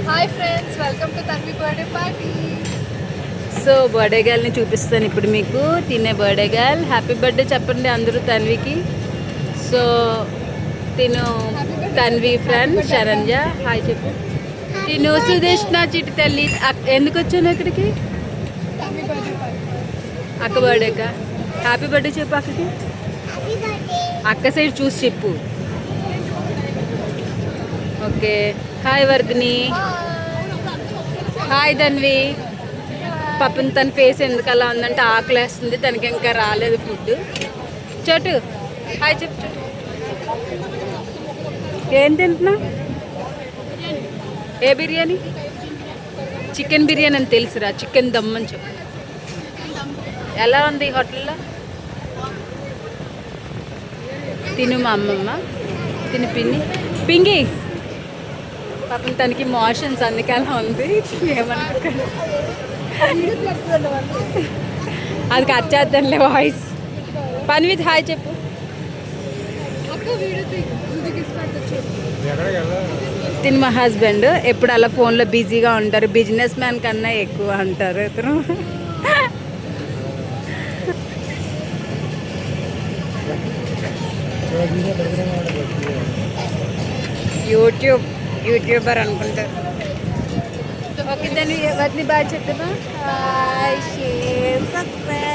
Hi friends, welcome to Tanvi birthday party. So birthday గర్ల్ని చూపిస్తాను ఇప్పుడు మీకు. తినే బర్త్డే గర్ల్. హ్యాపీ బర్త్డే చెప్పండి అందరూ తన్వికి. సో తిను తన్వి ఫ్రెండ్ శరణ్య. హాయ్ చెప్పు. తిను సుదేష్ణ చిట్టి తల్లి. ఎందుకు వచ్చాను ఇక్కడికి? అక్క బర్త్డేకా? హ్యాపీ బర్త్డే చెప్పు అక్కకి. అక్క సైడ్ చూసి చెప్పు. Okay. Hi Vardhini. Hi Dhanvi. పాపం తన ఫేస్ ఎందుకు అలా ఉందంటే ఆకలేస్తుంది, తనకి ఇంకా రాలేదు ఫుడ్. చోటు హాయ్ చెప్పు. చోటు ఏం తింటున్నా? ఏ బిర్యానీ? చికెన్ బిర్యానీ అని తెలుసురా. చికెన్ దమ్ అని చెప్పు. ఎలా ఉంది హోటల్లో? తిను మా అమ్మమ్మ, తిను పిన్ని. పింగి పాపం తనకి మోషన్స్ అందుకే అలా ఉంది. ఏమనుకోండి, అది కట్ చేద్దాంలే వాయిస్. పని విత్ హాయ్ చెప్పు. తిను మా హస్బెండ్. ఎప్పుడు అలా ఫోన్లో బిజీగా ఉంటారు. బిజినెస్ మ్యాన్ కన్నా ఎక్కువ అంటారు ఇతను. యూట్యూబర్ అనుకుంటారు. ఓకే దాన్ని వదిలి బాగా చెప్తున్నా. Hi share subscribe.